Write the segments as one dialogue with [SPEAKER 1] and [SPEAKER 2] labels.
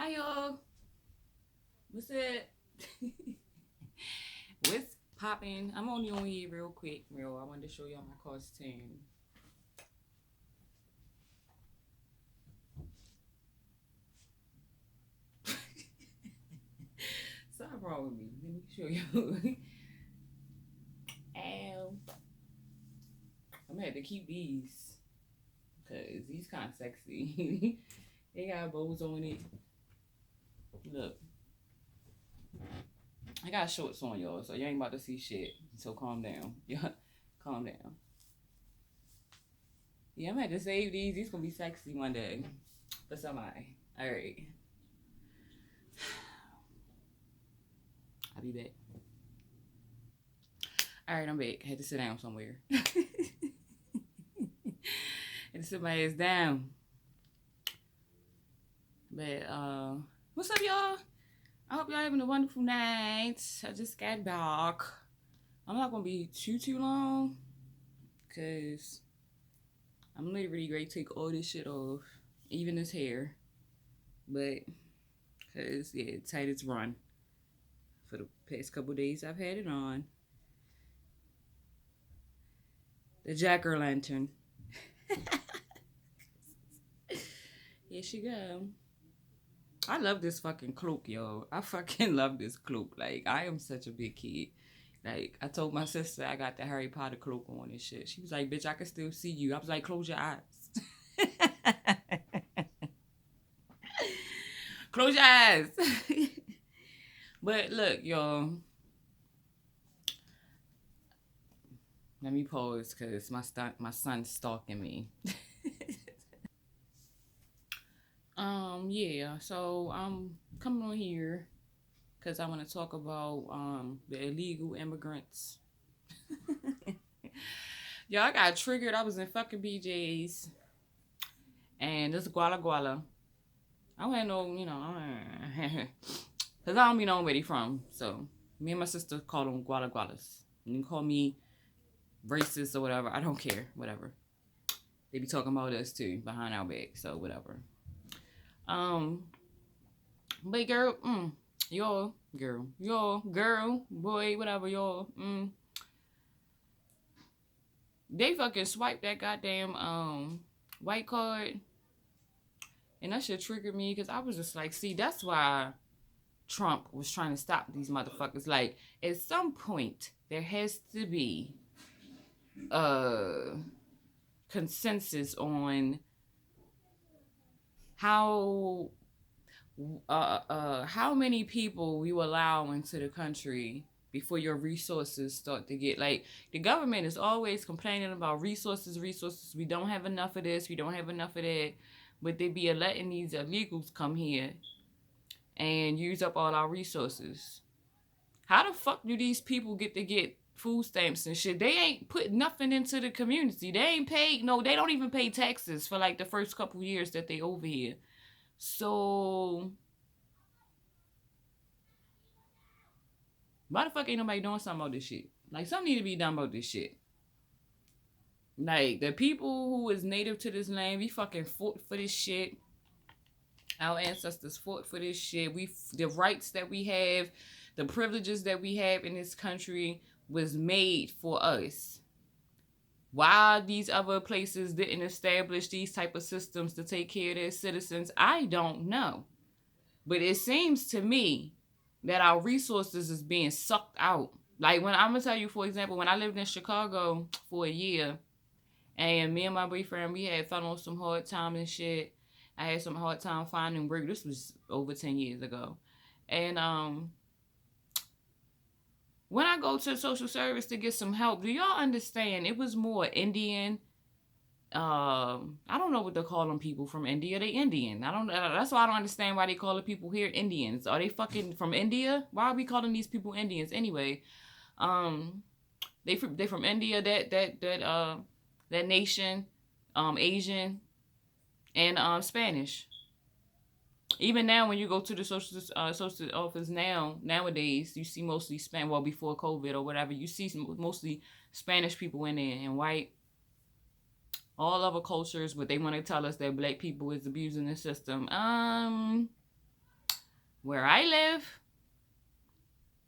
[SPEAKER 1] Hi y'all. What's it? What's popping? I'm only on here real quick, real. I wanted to show y'all my costume. Something wrong with me. Let me show you. Ow. I'm gonna have to keep these because these kind of sexy. They got bows on it. Look, I got shorts on, y'all, so you ain't about to see shit. So calm down. Yeah, calm down. Yeah, I'm gonna have to save these. These gonna be sexy one day for somebody. All right, I'll be back. All right, I'm back. I had to sit down somewhere. Had to sit my ass down. But what's up, y'all? I hope y'all having a wonderful night. I just got back. I'm not gonna be too long, cause I'm literally ready to take all this shit off, even this hair. But cause yeah, tight as run. For the past couple days, I've had it on. The jack-o'-lantern. Here she go. I love this fucking cloak, yo. I fucking love this cloak. Like, I am such a big kid. Like, I told my sister I got the Harry Potter cloak on and shit. She was like, bitch, I can still see you. I was like, close your eyes. Close your eyes. But look, y'all. Let me pause because my son's stalking me. Yeah, so I'm coming on here because I want to talk about the illegal immigrants. Yo, I got triggered. I was in fucking BJ's and this Guala Guala. I don't have no, because I don't be knowing where they from. So me and my sister call them Guala Gualas. You can call me racist or whatever. I don't care. Whatever. They be talking about us too behind our back. So whatever. But girl, girl, boy, whatever, y'all. They fucking swiped that goddamn white card, and that shit triggered me because I was just like, see, that's why Trump was trying to stop these motherfuckers. Like, at some point, there has to be a consensus on how many people you allow into the country before your resources start to get, like, the government is always complaining about resources. We don't have enough of this, we don't have enough of that, but they be letting these illegals come here and use up all our resources. How the fuck do these people get to get food stamps and shit? They ain't put nothing into the community. They ain't paid, no, they don't even pay taxes for like the first couple years that they over here. So why the fuck ain't nobody doing something about this shit? Like, something need to be done about this shit. Like, the people who is native to this land, we fucking fought for this shit. Our ancestors fought for this shit. The rights that we have, the privileges that we have in this country was made for us. Why these other places didn't establish these type of systems to take care of their citizens, I don't know. But it seems to me that our resources is being sucked out. Like, when I'm gonna tell you, for example, when I lived in Chicago for a year, and me and my boyfriend, we had fun on some hard time and shit. I had some hard time finding work. This was over 10 years ago. And when I go to social service to get some help, do y'all understand? It was more Indian. I don't know what they call them people from India. They Indian. I don't. That's why I don't understand why they call the people here Indians. Are they fucking from India? Why are we calling these people Indians anyway? They from India. That nation, Asian, and Spanish. Even now, when you go to the social office nowadays, you see mostly Spanish. Well, before COVID or whatever, you see mostly Spanish people in there and white. All other cultures, but they want to tell us that black people is abusing the system. Where I live,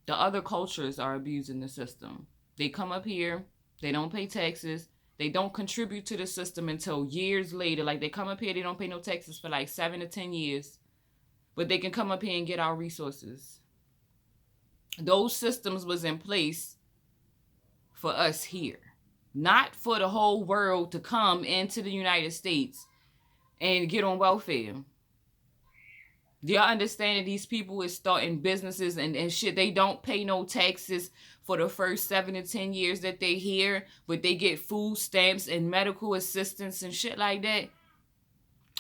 [SPEAKER 1] the other cultures are abusing the system. They come up here, they don't pay taxes, they don't contribute to the system until years later. Like they come up here, they don't pay no taxes for like 7 to 10 years, but they can come up here and get our resources. Those systems was in place for us here, not for the whole world to come into the United States and get on welfare. Do y'all understand that these people is starting businesses and shit? They don't pay no taxes for the first 7 to 10 years that they here, but they get food stamps and medical assistance and shit like that.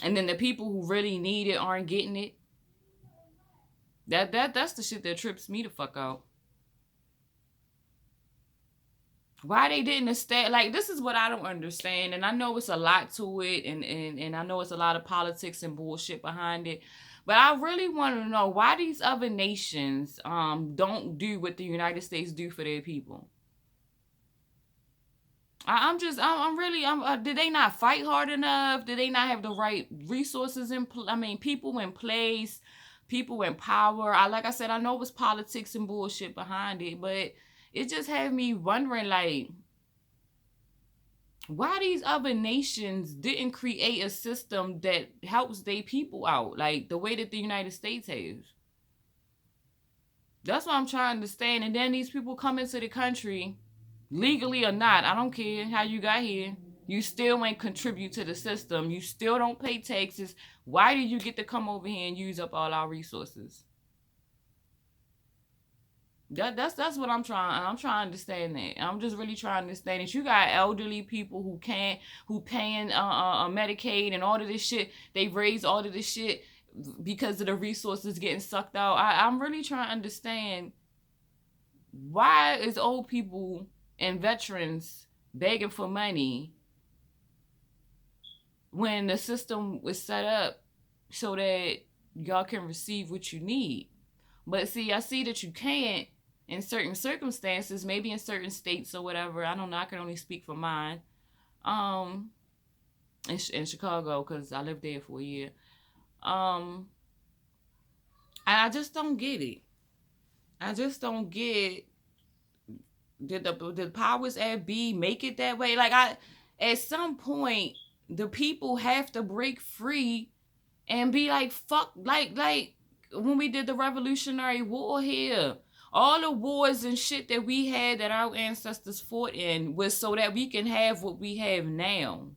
[SPEAKER 1] And then the people who really need it aren't getting it. That's the shit that trips me the fuck out. Why they didn't establish, like, this is what I don't understand. And I know it's a lot to it, and I know it's a lot of politics and bullshit behind it. But I really want to know why these other nations don't do what the United States do for their people. Did they not fight hard enough? Did they not have the right resources people in place, people in power? Like I said, I know it was politics and bullshit behind it, but it just had me wondering, like, why these other nations didn't create a system that helps their people out, like the way that the United States has. That's what I'm trying to understand. And then these people come into the country, legally or not, I don't care how you got here. You still ain't contribute to the system. You still don't pay taxes. Why do you get to come over here and use up all our resources? That's what I'm trying to understand that. I'm just really trying to understand that you got elderly people who paying Medicaid and all of this shit. They raise all of this shit because of the resources getting sucked out. I'm really trying to understand, why is old people and veterans begging for money when the system was set up so that y'all can receive what you need? But see, I see that you can't in certain circumstances, maybe in certain states or whatever. I don't know. I can only speak for mine. In Chicago, because I lived there for a year. I just don't get it. I just don't get. Did the powers that be make it that way? Like, at some point, the people have to break free and be like, fuck, like when we did the Revolutionary War here. All the wars and shit that we had, that our ancestors fought in, was so that we can have what we have now.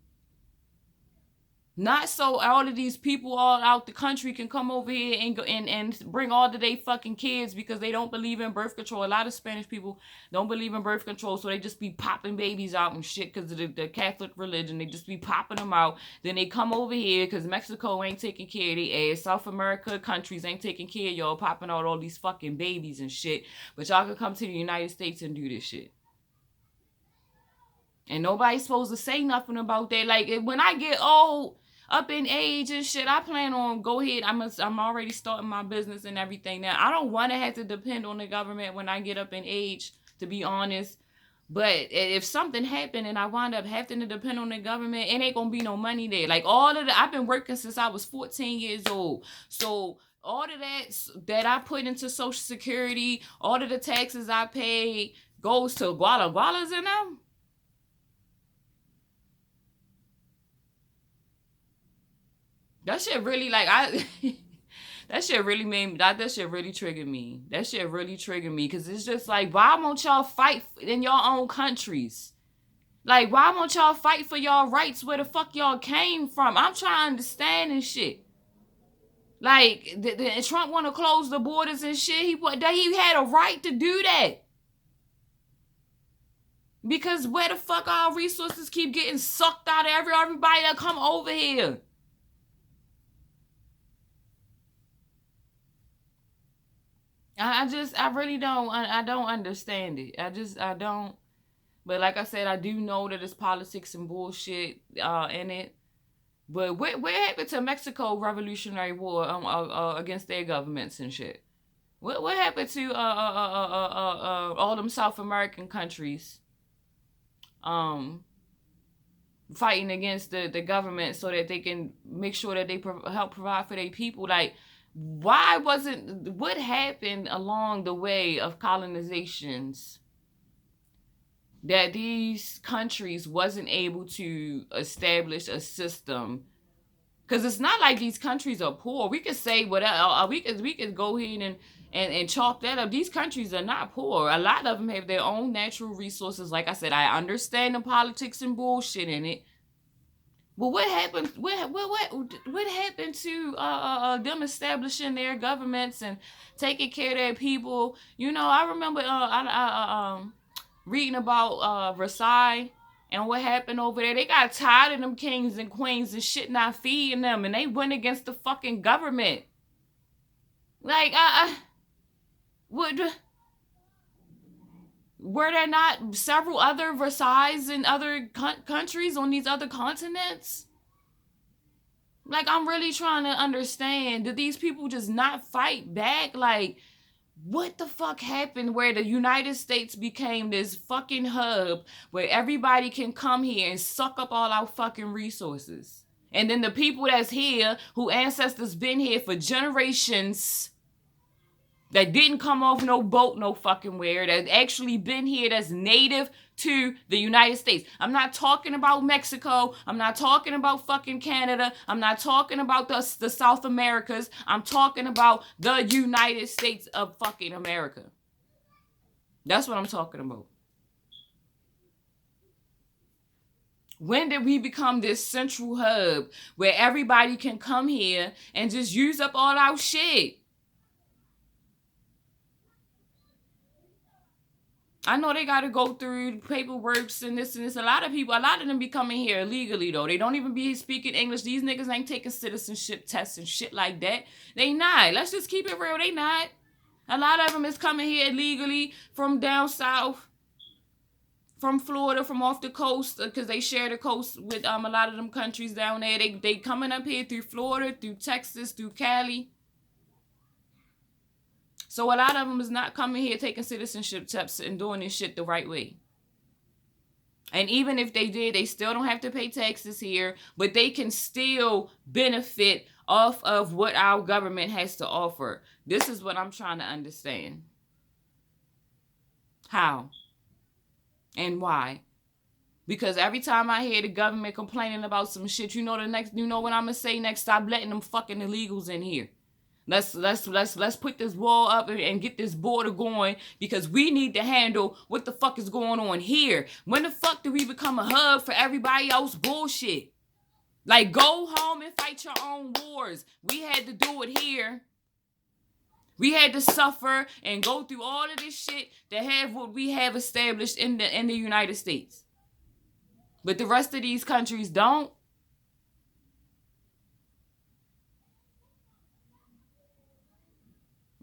[SPEAKER 1] Not so all of these people all out the country can come over here and go and bring all of their fucking kids, because they don't believe in birth control. A lot of Spanish people don't believe in birth control, so they just be popping babies out and shit because of the Catholic religion. They just be popping them out. Then they come over here because Mexico ain't taking care of their ass. South America countries ain't taking care of y'all, popping out all these fucking babies and shit. But y'all can come to the United States and do this shit. And nobody's supposed to say nothing about that. Like, when I get old, up in age and shit, I plan on go ahead. I'm already starting my business and everything now. I don't want to have to depend on the government when I get up in age, to be honest. But if something happened and I wind up having to depend on the government, it ain't gonna be no money there. Like, I've been working since I was 14 years old. So all of that I put into Social Security, all of the taxes I paid goes to Guala's in them. That shit really, like, that shit really made me, that shit really triggered me. That shit really triggered me, because it's just like, why won't y'all fight in your own countries? Like, why won't y'all fight for y'all rights where the fuck y'all came from? I'm trying to understand this shit. Like, Trump want to close the borders and shit. He had a right to do that. Because where the fuck our resources keep getting sucked out of everybody that come over here? I really don't. I don't understand it. I don't. But like I said, I do know that it's politics and bullshit in it. But what happened to Mexico Revolutionary War against their governments and shit? What happened to all them South American countries fighting against the government so that they can make sure that they help provide for their people? Like, Why wasn't, what happened along the way of colonizations that these countries wasn't able to establish a system? Because it's not like these countries are poor. We could say whatever. We could go ahead and chalk that up. These countries are not poor. A lot of them have their own natural resources. Like I said, I understand the politics and bullshit in it. But what happened? What happened to them establishing their governments and taking care of their people? You know, I remember reading about Versailles and what happened over there. They got tired of them kings and queens and shit not feeding them, and they went against the fucking government. Like, would were there not several other Versailles in other countries on these other continents? Like, I'm really trying to understand. Did these people just not fight back? Like, what the fuck happened where the United States became this fucking hub where everybody can come here and suck up all our fucking resources? And then the people that's here, who ancestors been here for generations, that didn't come off no boat no fucking where, that actually been here, that's native to the United States. I'm not talking about Mexico. I'm not talking about fucking Canada. I'm not talking about the South Americas. I'm talking about the United States of fucking America. That's what I'm talking about. When did we become this central hub where everybody can come here and just use up all our shit? I know they got to go through paperwork and this and this. A lot of them be coming here illegally, though. They don't even be speaking English. These niggas ain't taking citizenship tests and shit like that. They not. Let's just keep it real. They not. A lot of them is coming here illegally from down south, from Florida, from off the coast, because they share the coast with a lot of them countries down there. They coming up here through Florida, through Texas, through Cali. So a lot of them is not coming here taking citizenship tests and doing this shit the right way. And even if they did, they still don't have to pay taxes here, but they can still benefit off of what our government has to offer. This is what I'm trying to understand. How? And why? Because every time I hear the government complaining about some shit, you know what I'm gonna say next? Stop letting them fucking illegals in here. Let's put this wall up and get this border going, because we need to handle what the fuck is going on here. When the fuck do we become a hub for everybody else bullshit? Like, go home and fight your own wars. We had to do it here. We had to suffer and go through all of this shit to have what we have established in the United States. But the rest of these countries don't.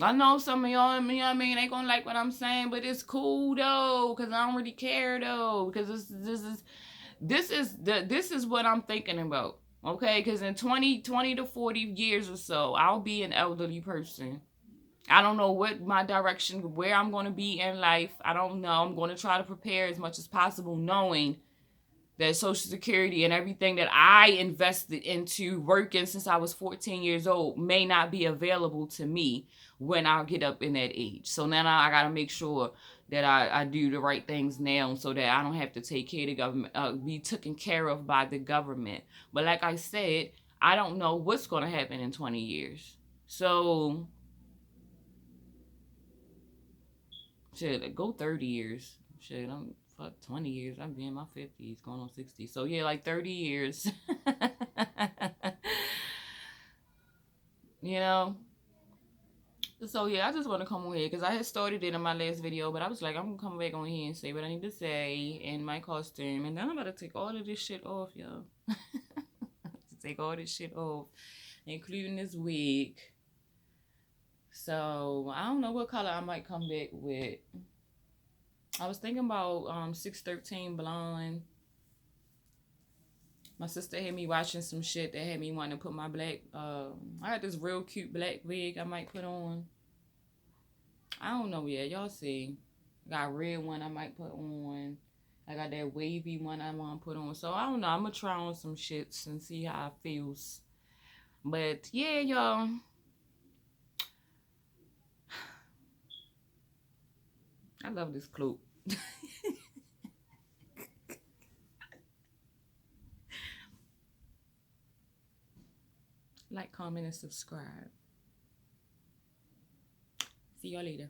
[SPEAKER 1] I know some of y'all, you know what I mean, ain't gonna like what I'm saying, but it's cool though, because I don't really care though, because this is what I'm thinking about, okay? Because in 20 to 40 years or so, I'll be an elderly person. I don't know what my direction, where I'm going to be in life. I don't know. I'm going to try to prepare as much as possible, knowing that Social Security and everything that I invested into working since I was 14 years old may not be available to me when I get up in that age. So now I got to make sure that I do the right things now, so that I don't have to take care of the government, be taken care of by the government. But like I said, I don't know what's going to happen in 20 years. So, shit, go 30 years. Shit, fuck, 20 years. I'll be in my 50s, going on 60. So, yeah, like 30 years. You know? So, yeah, I just want to come on here because I had started it in my last video, but I was like, I'm going to come back on here and say what I need to say in my costume. And then I'm about to take all of this shit off, y'all. Take all this shit off, including this wig. So, I don't know what color I might come back with. I was thinking about 613 blonde. My sister had me watching some shit that had me wanting to put my black, I got this real cute black wig I might put on. I don't know yet. Y'all see. I got a red one I might put on. I got that wavy one I want to put on. So, I don't know. I'm going to try on some shits and see how it feels. But, yeah, y'all. I love this cloak. Like, comment, and subscribe. See y'all later.